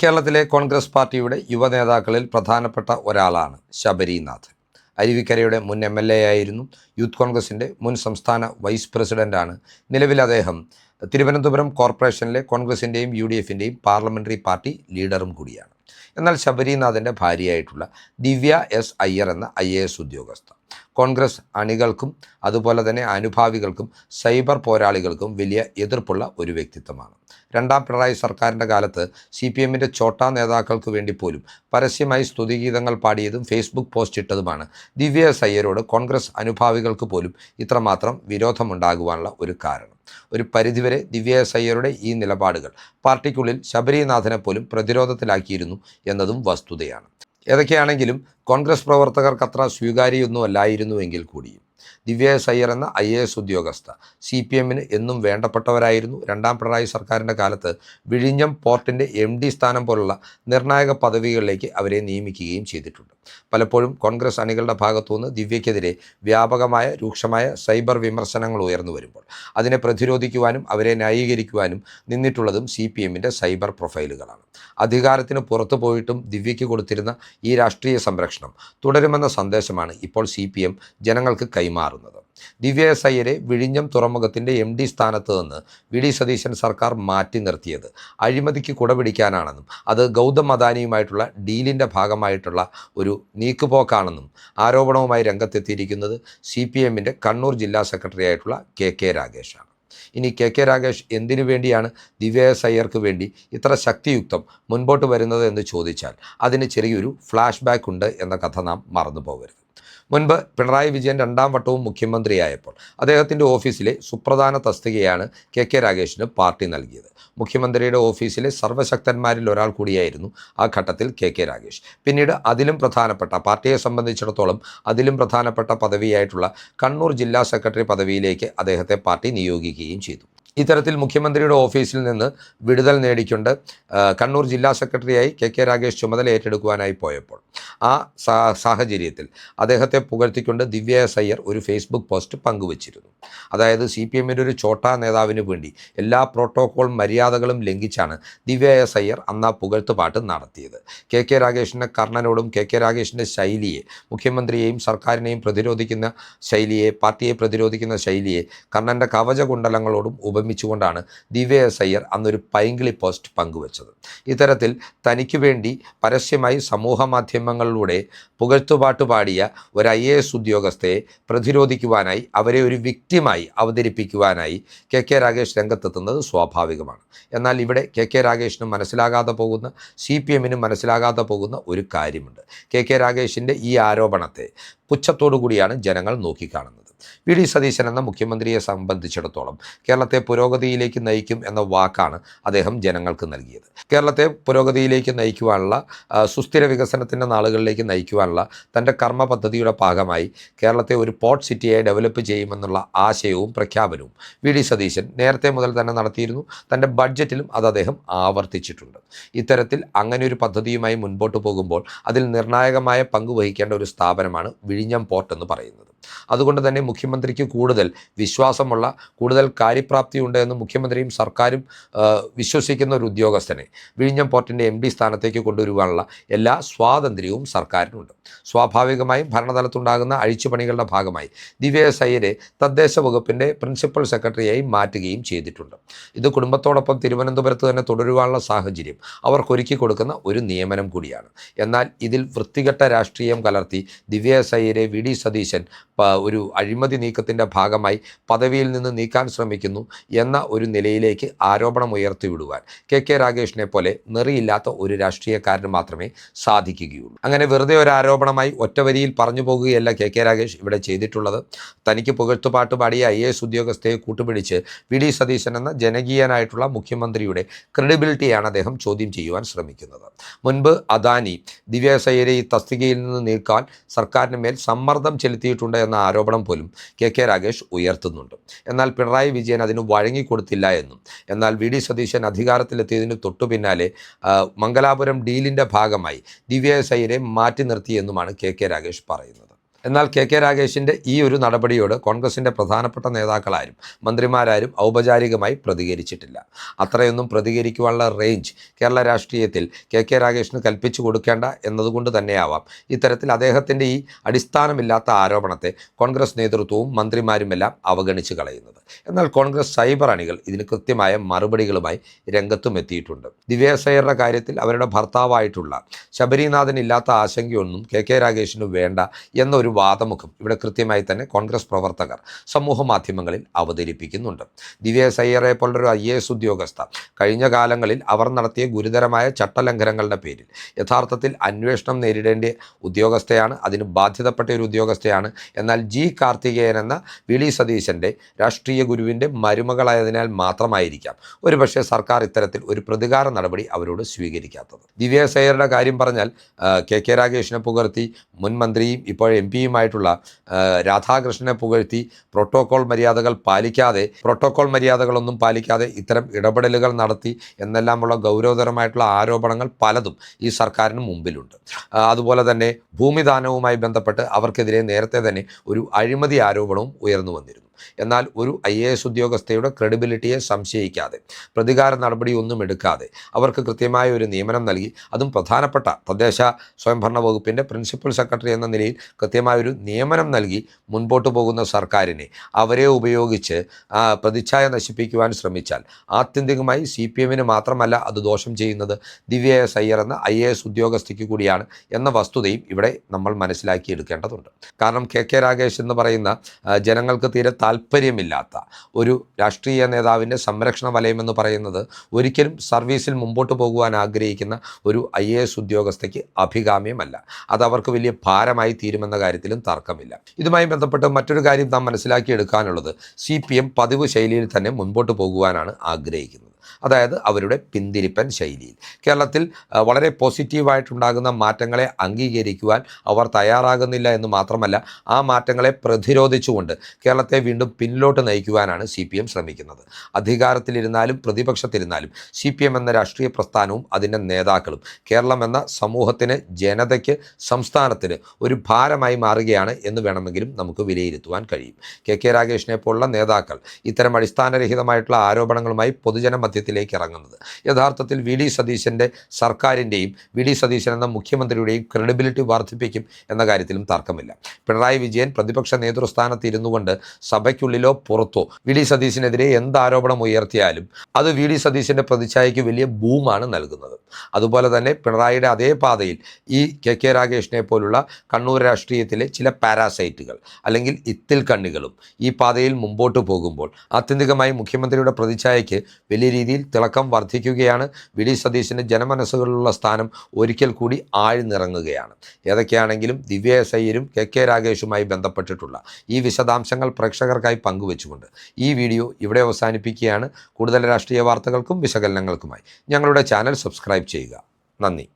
കേരളത്തിലെ കോൺഗ്രസ് പാർട്ടിയുടെ യുവനേതാക്കളിൽ പ്രധാനപ്പെട്ട ഒരാളാണ് ശബരിനാഥൻ. അരുവിക്കരയുടെ മുൻ MLA ആയിരുന്നു. യൂത്ത് കോൺഗ്രസിൻ്റെ മുൻ സംസ്ഥാന വൈസ് പ്രസിഡൻ്റാണ്. നിലവിൽ അദ്ദേഹം തിരുവനന്തപുരം കോർപ്പറേഷനിലെ കോൺഗ്രസിൻ്റെയും UDFൻ്റെയും പാർലമെൻ്ററി പാർട്ടി ലീഡറും കൂടിയാണ്. എന്നാൽ ശബരിനാഥൻ്റെ ഭാര്യയായിട്ടുള്ള ദിവ്യ S. അയ്യർ എന്ന IAS ഉദ്യോഗസ്ഥ കോൺഗ്രസ് അണികൾക്കും അതുപോലെ തന്നെ അനുഭാവികൾക്കും സൈബർ പോരാളികൾക്കും വലിയ എതിർപ്പുള്ള ഒരു വ്യക്തിത്വമാണ്. രണ്ടാം പിണറായി സർക്കാരിൻ്റെ കാലത്ത് CPMൻ്റെ ചോട്ടാ നേതാക്കൾക്ക് വേണ്ടി പോലും പരസ്യമായി സ്തുതിഗീതങ്ങൾ പാടിയതും ഫേസ്ബുക്ക് പോസ്റ്റ് ഇട്ടതുമാണ് ദിവ്യ S. അയ്യരോട് കോൺഗ്രസ് അനുഭാവികൾക്ക് പോലും ഇത്രമാത്രം വിരോധമുണ്ടാകുവാനുള്ള ഒരു കാരണം. ഒരു പരിധിവരെ ദിവ്യ S. അയ്യരുടെ ഈ നിലപാടുകൾ പാർട്ടിക്കുള്ളിൽ ശബരിനാഥനെ പോലും പ്രതിരോധത്തിലാക്കിയിരുന്നു എന്നതും വസ്തുതയാണ്. ഏതൊക്കെയാണെങ്കിലും കോൺഗ്രസ് പ്രവർത്തകർക്ക് അത്ര സ്വീകാര്യമൊന്നുമല്ലായിരുന്നുവെങ്കിൽ കൂടിയും ദിവ്യ S. അയ്യർ എന്ന IAS ഉദ്യോഗസ്ഥ CPMന് എന്നും വേണ്ടപ്പെട്ടവരായിരുന്നു. രണ്ടാം പിണറായി സർക്കാരിൻ്റെ കാലത്ത് വിഴിഞ്ഞം പോർട്ടിൻ്റെ MD സ്ഥാനം പോലുള്ള നിർണായക പദവികളിലേക്ക് അവരെ നിയമിക്കുകയും ചെയ്തിട്ടുണ്ട്. പലപ്പോഴും കോൺഗ്രസ് അണികളുടെ ഭാഗത്തുനിന്ന് ദിവ്യയ്ക്കെതിരെ വ്യാപകമായ രൂക്ഷമായ സൈബർ വിമർശനങ്ങൾ ഉയർന്നു വരുമ്പോൾ അതിനെ പ്രതിരോധിക്കുവാനും അവരെ ന്യായീകരിക്കുവാനും നിന്നിട്ടുള്ളതും CPMൻ്റെ സൈബർ പ്രൊഫൈലുകളാണ്. അധികാരത്തിന് പുറത്തു പോയിട്ടും ദിവ്യയ്ക്ക് കൊടുത്തിരുന്ന ഈ രാഷ്ട്രീയ സംരക്ഷണം തുടരുമെന്ന സന്ദേശമാണ് ഇപ്പോൾ CPM ജനങ്ങൾക്ക് കൈമാറുന്നത്. ദിവ്യ S. അയ്യരെ വിഴിഞ്ഞം തുറമുഖത്തിൻ്റെ MD സ്ഥാനത്ത് നിന്ന് VD സതീശൻ സർക്കാർ മാറ്റി നിർത്തിയത് അഴിമതിക്ക് കുടപിടിക്കാനാണെന്നും അത് ഗൗതം അദാനിയുമായിട്ടുള്ള ഡീലിൻ്റെ ഭാഗമായിട്ടുള്ള ഒരു നീക്കുപോക്കാണെന്നും ആരോപണവുമായി രംഗത്തെത്തിയിരിക്കുന്നത് CPMൻ്റെ കണ്ണൂർ ജില്ലാ സെക്രട്ടറി ആയിട്ടുള്ള KK രാഗേഷാണ്. ഇനി KK രാഗേഷ് എന്തിനു വേണ്ടിയാണ് ദിവ്യ S. അയ്യർക്ക് വേണ്ടി ഇത്ര ശക്തിയുക്തം മുൻപോട്ട് വരുന്നത് എന്ന് ചോദിച്ചാൽ അതിന് ചെറിയൊരു ഫ്ലാഷ് ബാക്ക് ഉണ്ട് എന്ന കഥ നാം മറന്നു പോകരുത്. മുൻപ് പിണറായി വിജയൻ രണ്ടാം വട്ടവും മുഖ്യമന്ത്രിയായപ്പോൾ അദ്ദേഹത്തിൻ്റെ ഓഫീസിലെ സുപ്രധാന തസ്തികയാണ് KK രാഗേഷിന് പാർട്ടി നൽകിയത്. മുഖ്യമന്ത്രിയുടെ ഓഫീസിലെ സർവ്വശക്തന്മാരിൽ ഒരാൾ കൂടിയായിരുന്നു ആ ഘട്ടത്തിൽ KK രാഗേഷ്. പിന്നീട് അതിലും പ്രധാനപ്പെട്ട, പാർട്ടിയെ സംബന്ധിച്ചിടത്തോളം അതിലും പ്രധാനപ്പെട്ട പദവിയായിട്ടുള്ള കണ്ണൂർ ജില്ലാ സെക്രട്ടറി പദവിയിലേക്ക് അദ്ദേഹത്തെ പാർട്ടി നിയോഗിക്കുകയും ചെയ്തു. ഇത്തരത്തിൽ മുഖ്യമന്ത്രിയുടെ ഓഫീസിൽ നിന്ന് വിടുതൽ നേടിക്കൊണ്ട് കണ്ണൂർ ജില്ലാ സെക്രട്ടറിയായി KK രാഗേഷ് ചുമതല ഏറ്റെടുക്കുവാനായി പോയപ്പോൾ ആ സാഹചര്യത്തിൽ അദ്ദേഹത്തെ പുകഴ്ത്തിക്കൊണ്ട് ദിവ്യ S. അയ്യർ ഒരു ഫേസ്ബുക്ക് പോസ്റ്റ് പങ്കുവച്ചിരുന്നു. അതായത് CPMൻ്റെ ഒരു ചോട്ടാ നേതാവിന് വേണ്ടി എല്ലാ പ്രോട്ടോകോൾ മര്യാദകളും ലംഘിച്ചാണ് ദിവ്യ S. അയ്യർ അന്ന് ആ പുകഴ്ത്തുപാട്ട് നടത്തിയത്. KK രാഗേഷിൻ്റെ കർണനോടും KK രാഗേഷിൻ്റെ ശൈലിയെ, മുഖ്യമന്ത്രിയെയും സർക്കാരിനെയും പ്രതിരോധിക്കുന്ന ശൈലിയെ, പാർട്ടിയെ പ്രതിരോധിക്കുന്ന ശൈലിയെ കർണൻ്റെ കവചകുണ്ടലങ്ങളോടും ഉപമിച്ചുകൊണ്ടാണ് ദിവ്യ S. അയ്യർ അന്നൊരു പൈങ്കിളി പോസ്റ്റ് പങ്കുവച്ചത്. ഇത്തരത്തിൽ തനിക്ക് വേണ്ടി പരസ്യമായി സമൂഹ മാധ്യമങ്ങളിലൂടെ പുകഴ്ത്തുപാട്ട് പാടിയ ഒരു IAS ഉദ്യോഗസ്ഥയെ പ്രതിരോധിക്കുവാനായി, അവരെ ഒരു വിക്ടിമായി അവതരിപ്പിക്കുവാനായി KK രാഗേഷ് രംഗത്തെത്തുന്നത് സ്വാഭാവികമാണ്. എന്നാൽ ഇവിടെ KK രാഗേഷിന് മനസ്സിലാകാതെ പോകുന്ന, CPMന് മനസ്സിലാകാതെ പോകുന്ന ഒരു കാര്യമുണ്ട്. KK രാഗേഷിൻ്റെ ഈ ആരോപണത്തെ പുച്ഛത്തോടു കൂടിയാണ് ജനങ്ങൾ നോക്കിക്കാണുന്നത്. VD സതീശൻ എന്ന മുഖ്യമന്ത്രിയെ സംബന്ധിച്ചിടത്തോളം കേരളത്തെ പുരോഗതിയിലേക്ക് നയിക്കും എന്ന വാക്കാണ് അദ്ദേഹം ജനങ്ങൾക്ക് നൽകിയത്. കേരളത്തെ പുരോഗതിയിലേക്ക് നയിക്കുവാനുള്ള, സുസ്ഥിര വികസനത്തിൻ്റെ നാളുകളിലേക്ക് നയിക്കുവാനുള്ള തൻ്റെ കർമ്മ പദ്ധതിയുടെ ഭാഗമായി കേരളത്തെ ഒരു പോർട്ട് സിറ്റിയായി ഡെവലപ്പ് ചെയ്യുമെന്നുള്ള ആശയവും പ്രഖ്യാപനവും VD സതീശൻ നേരത്തെ മുതൽ തന്നെ നടത്തിയിരുന്നു. തൻ്റെ ബഡ്ജറ്റിലും അത് അദ്ദേഹം ആവർത്തിച്ചിട്ടുണ്ട്. ഇത്തരത്തിൽ അങ്ങനെ ഒരു പദ്ധതിയുമായി മുൻപോട്ട് പോകുമ്പോൾ അതിൽ നിർണായകമായ പങ്ക് വഹിക്കേണ്ട ഒരു സ്ഥാപനമാണ് വിഴിഞ്ഞം പോർട്ട് എന്ന് പറയുന്നത്. അതുകൊണ്ട് തന്നെ മുഖ്യമന്ത്രിക്ക് കൂടുതൽ വിശ്വാസമുള്ള, കൂടുതൽ കാര്യപ്രാപ്തിയുണ്ട് എന്ന് മുഖ്യമന്ത്രിയും സർക്കാരും വിശ്വസിക്കുന്ന ഒരു ഉദ്യോഗസ്ഥനെ വിഴിഞ്ഞം പോർട്ടിൻ്റെ MD സ്ഥാനത്തേക്ക് കൊണ്ടുവരുവാനുള്ള എല്ലാ സ്വാതന്ത്ര്യവും സർക്കാരിനുണ്ട്. സ്വാഭാവികമായും ഭരണതലത്തുണ്ടാകുന്ന അഴിച്ചുപണികളുടെ ഭാഗമായി ദിവ്യ S. അയ്യരെ തദ്ദേശ വകുപ്പിൻ്റെ പ്രിൻസിപ്പൽ സെക്രട്ടറിയായി മാറ്റുകയും ചെയ്തിട്ടുണ്ട്. ഇത് കുടുംബത്തോടൊപ്പം തിരുവനന്തപുരത്ത് തന്നെ തുടരുവാനുള്ള സാഹചര്യം അവർക്കൊരുക്കി കൊടുക്കുന്ന ഒരു നിയമനം കൂടിയാണ്. എന്നാൽ ഇതിൽ വൃത്തികെട്ട രാഷ്ട്രീയം കലർത്തി ദിവ്യ S. അയ്യരെ VD സതീശൻ ഒരു അഴിമതി നീക്കത്തിൻ്റെ ഭാഗമായി പദവിയിൽ നിന്ന് നീക്കാൻ ശ്രമിക്കുന്നു എന്ന ഒരു നിലയിലേക്ക് ആരോപണം ഉയർത്തിവിടുവാൻ KK രാഗേഷിനെ പോലെ നെറിയില്ലാത്ത ഒരു രാഷ്ട്രീയക്കാരന് മാത്രമേ സാധിക്കുകയുള്ളൂ. അങ്ങനെ വെറുതെ ഒരു ആരോപണമായി ഒറ്റവരിയിൽ പറഞ്ഞു പോകുകയല്ല KK രാഗേഷ് ഇവിടെ ചെയ്തിട്ടുള്ളത്. തനിക്ക് പുകഴ്ത്തുപാട്ട് പാടിയ IAS ഉദ്യോഗസ്ഥയെ കൂട്ടുപിടിച്ച് VD സതീശൻ എന്ന ജനകീയനായിട്ടുള്ള മുഖ്യമന്ത്രിയുടെ ക്രെഡിബിലിറ്റിയാണ് അദ്ദേഹം ചോദ്യം ചെയ്യുവാൻ ശ്രമിക്കുന്നത്. മുൻപ് അദാനി ദിവ്യ S. അയ്യരെ ഈ തസ്തികയിൽ നിന്ന് നീക്കാൻ സർക്കാരിന് മേൽ സമ്മർദ്ദം ചെലുത്തിയിട്ടുണ്ട് എന്ന ആരോപണം പോലും KK രാഗേഷ് ഉയർത്തുന്നുണ്ട്. എന്നാൽ പിണറായി വിജയൻ അതിന് വഴങ്ങിക്കൊടുത്തില്ല എന്നും, എന്നാൽ VD സതീശൻ അധികാരത്തിലെത്തിയതിന് തൊട്ടു പിന്നാലെ മംഗലാപുരം ഡീലിൻ്റെ ഭാഗമായി ദിവ്യ S. അയ്യരെ മാറ്റി നിർത്തിയെന്നുമാണ് KK രാഗേഷ് പറയുന്നത്. എന്നാൽ കെ രാഗേഷിൻ്റെ ഈ ഒരു നടപടിയോട് കോൺഗ്രസിൻ്റെ പ്രധാനപ്പെട്ട നേതാക്കളാരും മന്ത്രിമാരാരും ഔപചാരികമായി പ്രതികരിച്ചിട്ടില്ല. അത്രയൊന്നും പ്രതികരിക്കുവാനുള്ള റേഞ്ച് കേരള രാഷ്ട്രീയത്തിൽ കെ രാഗേഷിന് കൽപ്പിച്ചു കൊടുക്കേണ്ട എന്നതുകൊണ്ട് തന്നെയാവാം ഇത്തരത്തിൽ അദ്ദേഹത്തിൻ്റെ ഈ അടിസ്ഥാനമില്ലാത്ത ആരോപണത്തെ കോൺഗ്രസ് നേതൃത്വവും മന്ത്രിമാരുമെല്ലാം അവഗണിച്ച് കളയുന്നത്. എന്നാൽ കോൺഗ്രസ് സൈബർ അണികൾ ഇതിന് കൃത്യമായ മറുപടികളുമായി രംഗത്തും എത്തിയിട്ടുണ്ട്. ദിവ്യ കാര്യത്തിൽ അവരുടെ ഭർത്താവായിട്ടുള്ള ശബരിനാഥൻ ഇല്ലാത്ത ആശങ്കയൊന്നും കെ രാഗേഷിന് വേണ്ട എന്നൊരു വാദമുഖം ഇവിടെ കൃത്യമായി തന്നെ കോൺഗ്രസ് പ്രവർത്തകർ സമൂഹ മാധ്യമങ്ങളിൽ അവതരിപ്പിക്കുന്നുണ്ട്. ദിവ്യ സയ്യറെ പോലൊരു IAS ഉദ്യോഗസ്ഥ കഴിഞ്ഞ കാലങ്ങളിൽ അവർ നടത്തിയ ഗുരുതരമായ ചട്ടലംഘനങ്ങളുടെ പേരിൽ യഥാർത്ഥത്തിൽ അന്വേഷണം നേരിടേണ്ട ഉദ്യോഗസ്ഥയാണ്, അതിന് ബാധ്യതപ്പെട്ട ഒരു ഉദ്യോഗസ്ഥയാണ്. എന്നാൽ കാർത്തികേയൻ എന്ന വി സതീശൻ്റെ രാഷ്ട്രീയ ഗുരുവിൻ്റെ മരുമകളായതിനാൽ മാത്രമായിരിക്കാം ഒരുപക്ഷെ സർക്കാർ ഇത്തരത്തിൽ ഒരു പ്രതികാര നടപടി അവരോട് സ്വീകരിക്കാത്തത്. ദിവ്യ സയ്യറുടെ കാര്യം പറഞ്ഞാൽ കെ രാഗേഷിനെ പുകഴ്ത്തി മുൻ മന്ത്രിയും ഇപ്പോൾ MP യുമായിട്ടുള്ള രാധാകൃഷ്ണനെ പുകഴ്ത്തി പ്രോട്ടോകോൾ മര്യാദകളൊന്നും പാലിക്കാതെ ഇത്തരം ഇടപെടലുകൾ നടത്തി എന്നെല്ലാമുള്ള ഗൗരവതരമായിട്ടുള്ള ആരോപണങ്ങൾ പലതും ഈ സർക്കാരിന് മുമ്പിലുണ്ട്. അതുപോലെ തന്നെ ഭൂമിദാനവുമായി ബന്ധപ്പെട്ട് അവർക്കെതിരെ നേരത്തെ തന്നെ ഒരു അഴിമതി ആരോപണവും ഉയർന്നു വന്നിരുന്നു. എന്നാൽ ഒരു IAS ഉദ്യോഗസ്ഥയുടെ ക്രെഡിബിലിറ്റിയെ സംശയിക്കാതെ പ്രതികാര നടപടിയൊന്നും എടുക്കാതെ അവർക്ക് കൃത്യമായ ഒരു നിയമനം നൽകി, അതും പ്രധാനപ്പെട്ട തദ്ദേശ സ്വയംഭരണ വകുപ്പിൻ്റെ പ്രിൻസിപ്പൽ സെക്രട്ടറി എന്ന നിലയിൽ കൃത്യമായൊരു നിയമനം നൽകി മുൻപോട്ട് പോകുന്ന സർക്കാരിനെ അവരെ ഉപയോഗിച്ച് പ്രതിച്ഛായ നശിപ്പിക്കുവാൻ ശ്രമിച്ചാൽ ആത്യന്തികമായി CPMന് മാത്രമല്ല അത് ദോഷം ചെയ്യുന്നത് ദിവ്യ സയ്യർ എന്ന IAS ഉദ്യോഗസ്ഥയ്ക്ക് കൂടിയാണ് എന്ന വസ്തുതയും ഇവിടെ നമ്മൾ മനസ്സിലാക്കിയെടുക്കേണ്ടതുണ്ട്. കാരണം കെ രാഗേഷ് എന്ന് പറയുന്ന ജനങ്ങൾക്ക് തീരെ താല്പര്യമില്ലാത്ത ഒരു രാഷ്ട്രീയ നേതാവിൻ്റെ സംരക്ഷണ വലയമെന്ന് പറയുന്നത് ഒരിക്കലും സർവീസിൽ മുമ്പോട്ട് പോകുവാൻ ആഗ്രഹിക്കുന്ന ഒരു IAS ഉദ്യോഗസ്ഥയ്ക്ക് അഭികാമ്യമല്ല. അതവർക്ക് വലിയ ഭാരമായി തീരുമെന്ന കാര്യത്തിലും തർക്കമില്ല. ഇതുമായി ബന്ധപ്പെട്ട് മറ്റൊരു കാര്യം നാം മനസ്സിലാക്കിയെടുക്കാനുള്ളത് CPM പതിവ് ശൈലിയിൽ തന്നെ മുൻപോട്ട് പോകുവാനാണ് ആഗ്രഹിക്കുന്നത്. അതായത് അവരുടെ പിന്തിരിപ്പൻ ശൈലിയിൽ കേരളത്തിൽ വളരെ പോസിറ്റീവായിട്ടുണ്ടാകുന്ന മാറ്റങ്ങളെ അംഗീകരിക്കുവാൻ അവർ തയ്യാറാകുന്നില്ല എന്ന് മാത്രമല്ല, ആ മാറ്റങ്ങളെ പ്രതിരോധിച്ചുകൊണ്ട് കേരളത്തെ വീണ്ടും പിന്നിലോട്ട് നയിക്കുവാനാണ് CPM ശ്രമിക്കുന്നത്. അധികാരത്തിലിരുന്നാലും പ്രതിപക്ഷത്തിരുന്നാലും CPM എന്ന രാഷ്ട്രീയ പ്രസ്ഥാനവും അതിൻ്റെ നേതാക്കളും കേരളം എന്ന സമൂഹത്തിന്, ജനതയ്ക്ക്, സംസ്ഥാനത്തിന് ഒരു ഭാരമായി മാറുകയാണ് എന്ന് വേണമെങ്കിലും നമുക്ക് വിലയിരുത്തുവാൻ കഴിയും. കെ രാഗേഷിനെ പോലുള്ള നേതാക്കൾ ഇത്തരം അടിസ്ഥാനരഹിതമായിട്ടുള്ള ആരോപണങ്ങളുമായി പൊതുജന മധ്യത്തിലേക്ക് ഇറങ്ങുന്നത് യഥാർത്ഥത്തിൽ വി സതീശൻ്റെ സർക്കാരിൻ്റെയും വി സതീശൻ എന്ന മുഖ്യമന്ത്രിയുടെയും ക്രെഡിബിലിറ്റി വർദ്ധിപ്പിക്കും എന്ന കാര്യത്തിലും തർക്കമില്ല. പിണറായി വിജയൻ പ്രതിപക്ഷ നേതൃസ്ഥാനത്ത് ഇരുന്നു കൊണ്ട് സഭയ്ക്കുള്ളിലോ പുറത്തോ വി സതീശനെതിരെ എന്ത് ആരോപണം ഉയർത്തിയാലും അത് വി സതീശൻ്റെ പ്രതിച്ഛായയ്ക്ക് വലിയ ബൂമാണ് നൽകുന്നത്. അതുപോലെ തന്നെ പിണറായിയുടെ അതേ പാതയിൽ ഈ കെ രാഗേഷിനെ പോലുള്ള കണ്ണൂർ രാഷ്ട്രീയത്തിലെ ചില പാരാസൈറ്റുകൾ അല്ലെങ്കിൽ ഇത്തിൽ കണ്ണികളും ഈ പാതയിൽ മുമ്പോട്ട് പോകുമ്പോൾ ആത്യന്തികമായി മുഖ്യമന്ത്രിയുടെ പ്രതിച്ഛായയ്ക്ക് വലിയ രീതിയിൽ തിളക്കം വർദ്ധിക്കുകയാണ്. വി സതീശൻ്റെ ജനമനസ്സുകളിലുള്ള സ്ഥാനം ഒരിക്കൽ കൂടി ആഴ്ന്നിറങ്ങുകയാണ്. ഏതൊക്കെയാണെങ്കിലും ദിവ്യ സയ്യരും കെ രാഗേഷുമായി ബന്ധപ്പെട്ടിട്ടുള്ള ഈ വിശദാംശങ്ങൾ പ്രേക്ഷകർക്കായി പങ്കുവെച്ചുകൊണ്ട് ഈ വീഡിയോ ഇവിടെ അവസാനിപ്പിക്കുകയാണ്. കൂടുതൽ രാഷ്ട്രീയ വാർത്തകൾക്കും വിശകലനങ്ങൾക്കുമായി ഞങ്ങളുടെ ചാനൽ സബ്സ്ക്രൈബ് ചെയ്യുക. നന്ദി.